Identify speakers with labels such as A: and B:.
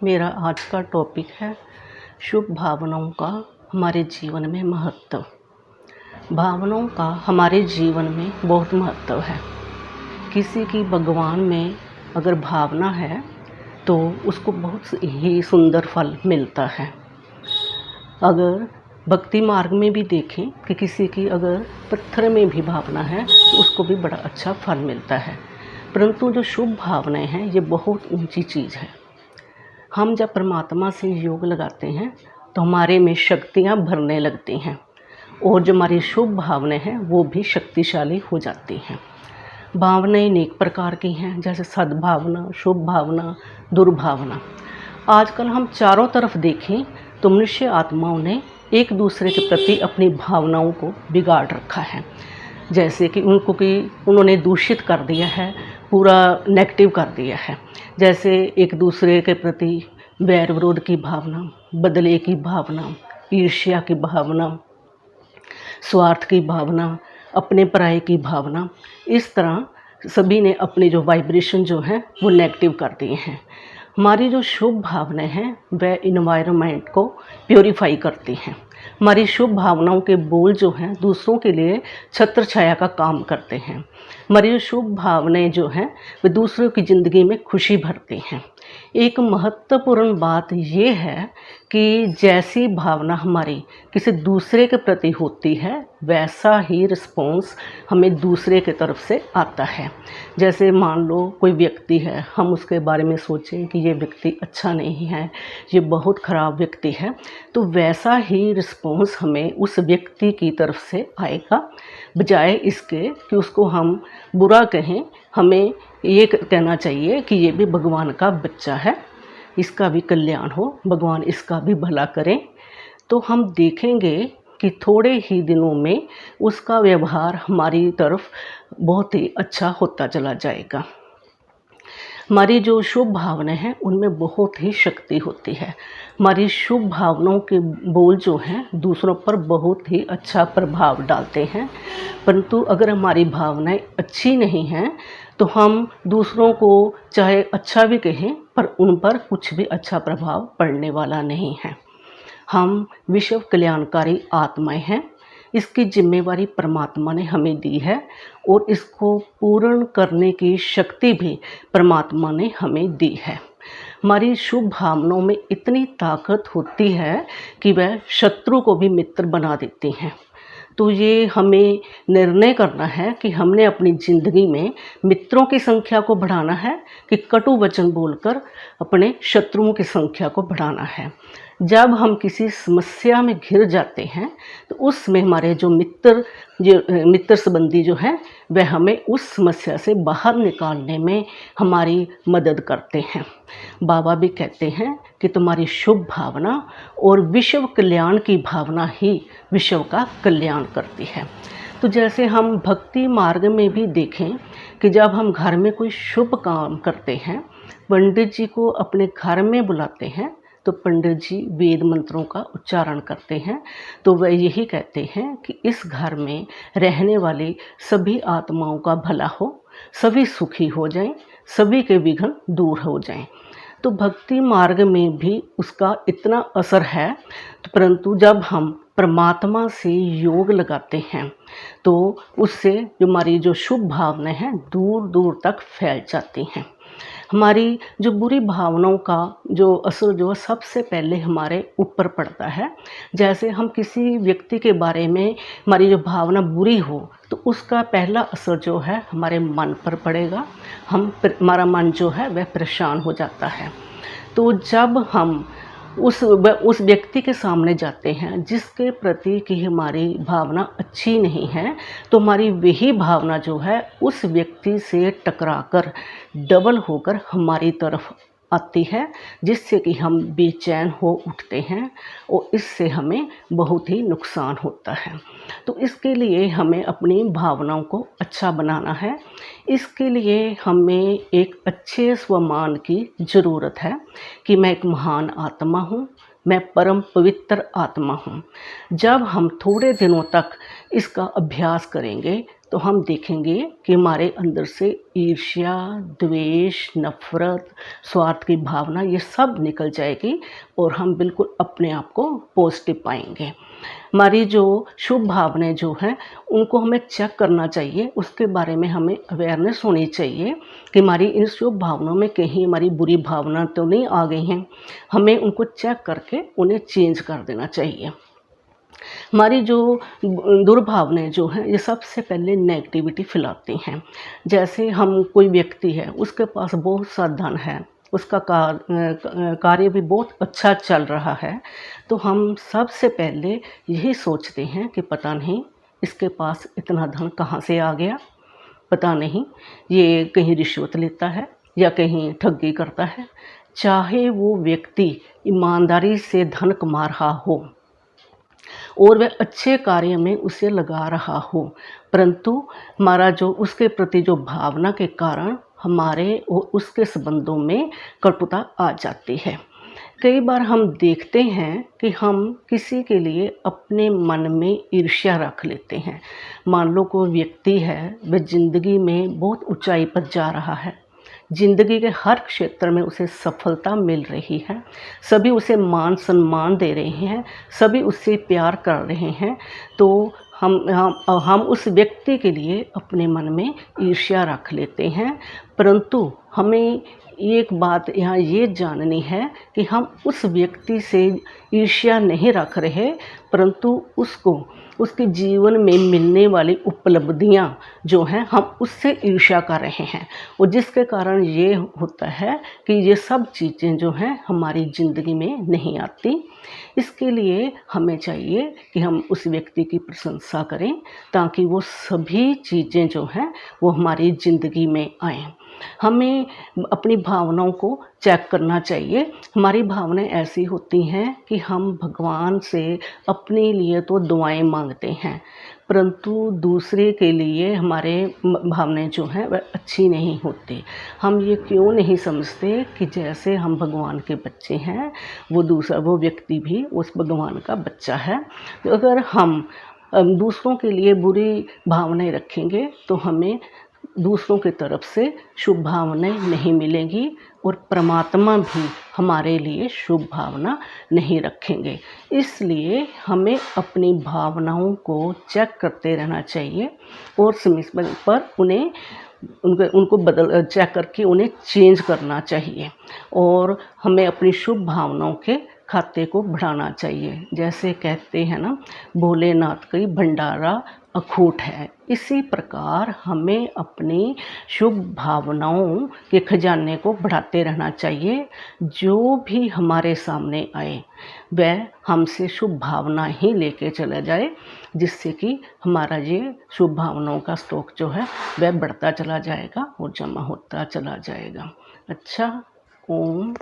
A: मेरा आज का टॉपिक है शुभ भावनाओं का हमारे जीवन में महत्व। भावनाओं का हमारे जीवन में बहुत महत्व है। किसी की भगवान में अगर भावना है तो उसको बहुत ही सुंदर फल मिलता है। अगर भक्ति मार्ग में भी देखें कि किसी की अगर पत्थर में भी भावना है तो उसको भी बड़ा अच्छा फल मिलता है। परंतु जो शुभ भावनाएं हैं ये बहुत ऊंची चीज़ है। हम जब परमात्मा से योग लगाते हैं तो हमारे में शक्तियाँ भरने लगती हैं और जो हमारी शुभ भावनाएं हैं वो भी शक्तिशाली हो जाती हैं। भावनाएं अनेक प्रकार की हैं, जैसे सद्भावना, शुभ भावना, दुर्भावना। आजकल हम चारों तरफ देखें तो मनुष्य आत्माओं ने एक दूसरे के प्रति अपनी भावनाओं को बिगाड़ रखा है। जैसे कि उन्होंने दूषित कर दिया है, पूरा नेगेटिव कर दिया है। जैसे एक दूसरे के प्रति वैर विरोध की भावना, बदले की भावना, ईर्ष्या की भावना, स्वार्थ की भावना, अपने पराये की भावना, इस तरह सभी ने अपने जो वाइब्रेशन जो है वो नेगेटिव कर दिए हैं। हमारी जो शुभ भावनाएं हैं वह इन्वायरमेंट को प्योरीफाई करती हैं। हमारी शुभ भावनाओं के बोल जो हैं दूसरों के लिए छत्र छाया का काम करते हैं। हमारी जो शुभ भावनाएं जो हैं वे दूसरों की ज़िंदगी में खुशी भरती हैं। एक महत्वपूर्ण बात ये है कि जैसी भावना हमारी किसी दूसरे के प्रति होती है वैसा ही रिस्पॉन्स हमें दूसरे के तरफ से आता है। जैसे मान लो कोई व्यक्ति है, हम उसके बारे में सोचें कि ये व्यक्ति अच्छा नहीं है, ये बहुत ख़राब व्यक्ति है, तो वैसा ही रिस्पॉन्स हमें उस व्यक्ति की तरफ से आएगा। बजाय इसके कि उसको हम बुरा कहें, हमें ये कहना चाहिए कि ये भी भगवान का बच्चा है, इसका भी कल्याण हो, भगवान इसका भी भला करें। तो हम देखेंगे कि थोड़े ही दिनों में उसका व्यवहार हमारी तरफ बहुत ही अच्छा होता चला जाएगा। हमारी जो शुभ भावनाएं हैं उनमें बहुत ही शक्ति होती है। हमारी शुभ भावनाओं के बोल जो हैं दूसरों पर बहुत ही अच्छा प्रभाव डालते हैं। परंतु अगर हमारी भावनाएं अच्छी नहीं हैं तो हम दूसरों को चाहे अच्छा भी कहें पर उन पर कुछ भी अच्छा प्रभाव पड़ने वाला नहीं है। हम विश्व कल्याणकारी आत्माएं हैं, इसकी जिम्मेवारी परमात्मा ने हमें दी है और इसको पूर्ण करने की शक्ति भी परमात्मा ने हमें दी है। हमारी शुभ भावनाओं में इतनी ताकत होती है कि वह शत्रु को भी मित्र बना देती हैं। तो ये हमें निर्णय करना है कि हमने अपनी ज़िंदगी में मित्रों की संख्या को बढ़ाना है कि कटु वचन बोलकर अपने शत्रुओं की संख्या को बढ़ाना है। जब हम किसी समस्या में घिर जाते हैं तो उसमें हमारे जो मित्र संबंधी जो हैं वह हमें उस समस्या से बाहर निकालने में हमारी मदद करते हैं। बाबा भी कहते हैं कि तुम्हारी शुभ भावना और विश्व कल्याण की भावना ही विश्व का कल्याण करती है। तो जैसे हम भक्ति मार्ग में भी देखें कि जब हम घर में कोई शुभ काम करते हैं, पंडित जी को अपने घर में बुलाते हैं तो पंडित जी वेद मंत्रों का उच्चारण करते हैं। तो वह यही कहते हैं कि इस घर में रहने वाली सभी आत्माओं का भला हो, सभी सुखी हो जाएं, सभी के विघ्न दूर हो जाएं। तो भक्ति मार्ग में भी उसका इतना असर है। तो परंतु जब हम परमात्मा से योग लगाते हैं तो उससे जो हमारी जो शुभ भावनाएं हैं दूर दूर तक फैल जाती हैं। हमारी जो बुरी भावनाओं का जो असर जो सबसे पहले हमारे ऊपर पड़ता है। जैसे हम किसी व्यक्ति के बारे में हमारी जो भावना बुरी हो तो उसका पहला असर जो है हमारे मन पर पड़ेगा। हमारा मन जो है वह परेशान हो जाता है। तो जब हम उस व्यक्ति के सामने जाते हैं जिसके प्रति कि हमारी भावना अच्छी नहीं है, तो हमारी वही भावना जो है उस व्यक्ति से टकराकर डबल होकर हमारी तरफ आती है, जिससे कि हम बेचैन हो उठते हैं और इससे हमें बहुत ही नुकसान होता है। तो इसके लिए हमें अपनी भावनाओं को अच्छा बनाना है। इसके लिए हमें एक अच्छे स्वमान की ज़रूरत है कि मैं एक महान आत्मा हूँ, मैं परम पवित्र आत्मा हूँ। जब हम थोड़े दिनों तक इसका अभ्यास करेंगे तो हम देखेंगे कि हमारे अंदर से ईर्ष्या, द्वेष, नफ़रत, स्वार्थ की भावना ये सब निकल जाएगी और हम बिल्कुल अपने आप को पॉजिटिव पाएंगे। हमारी जो शुभ भावनाएं जो हैं उनको हमें चेक करना चाहिए, उसके बारे में हमें अवेयरनेस होनी चाहिए कि हमारी इन शुभ भावनाओं में कहीं हमारी बुरी भावना तो नहीं आ गई हैं। हमें उनको चेक करके उन्हें चेंज कर देना चाहिए। हमारी जो दुर्भावनाएं जो हैं ये सबसे पहले नेगेटिविटी फैलाती हैं। जैसे हम कोई व्यक्ति है, उसके पास बहुत सा धन है, उसका कार्य भी बहुत अच्छा चल रहा है, तो हम सबसे पहले यही सोचते हैं कि पता नहीं इसके पास इतना धन कहाँ से आ गया, पता नहीं ये कहीं रिश्वत लेता है या कहीं ठगी करता है। चाहे वो व्यक्ति ईमानदारी से धन कमा रहा हो और वह अच्छे कार्य में उसे लगा रहा हो, परंतु हमारा जो उसके प्रति जो भावना के कारण हमारे और उसके संबंधों में कटुता आ जाती है। कई बार हम देखते हैं कि हम किसी के लिए अपने मन में ईर्ष्या रख लेते हैं। मान लो कोई व्यक्ति है, वह ज़िंदगी में बहुत ऊंचाई पर जा रहा है, ज़िंदगी के हर क्षेत्र में उसे सफलता मिल रही है, सभी उसे मान सम्मान दे रहे हैं, सभी उससे प्यार कर रहे हैं, तो हम उस व्यक्ति के लिए अपने मन में ईर्ष्या रख लेते हैं। परंतु हमें एक बात यहाँ ये जाननी है कि हम उस व्यक्ति से ईर्ष्या नहीं रख रहे, परंतु उसको उसके जीवन में मिलने वाली उपलब्धियाँ जो हैं हम उससे ईर्ष्या कर रहे हैं, और जिसके कारण ये होता है कि ये सब चीज़ें जो हैं हमारी ज़िंदगी में नहीं आती। इसके लिए हमें चाहिए कि हम उस व्यक्ति की प्रशंसा करें ताकि वो सभी चीज़ें जो हैं वो हमारी ज़िंदगी में आएँ। हमें अपनी भावनाओं को चेक करना चाहिए। हमारी भावनाएं ऐसी होती हैं कि हम भगवान से अपने लिए तो दुआएं मांगते हैं, परंतु दूसरे के लिए हमारे भावनाएं जो हैं वह अच्छी नहीं होती। हम ये क्यों नहीं समझते कि जैसे हम भगवान के बच्चे हैं, वो व्यक्ति भी उस भगवान का बच्चा है। तो अगर हम दूसरों के लिए बुरी भावनाएं रखेंगे तो हमें दूसरों की तरफ से शुभ भावनाएं नहीं मिलेंगी और परमात्मा भी हमारे लिए शुभ भावना नहीं रखेंगे। इसलिए हमें अपनी भावनाओं को चेक करते रहना चाहिए और समय समय पर उनको चेक करके उन्हें चेंज करना चाहिए, और हमें अपनी शुभ भावनाओं के खाते को बढ़ाना चाहिए। जैसे कहते हैं ना, भोलेनाथ का भंडारा अखूट है, इसी प्रकार हमें अपनी शुभ भावनाओं के खजाने को बढ़ाते रहना चाहिए। जो भी हमारे सामने आए वह हमसे शुभ भावना ही लेके चला जाए, जिससे कि हमारा ये शुभ भावनाओं का स्टॉक जो है वह बढ़ता चला जाएगा और जमा होता चला जाएगा। अच्छा, ओम।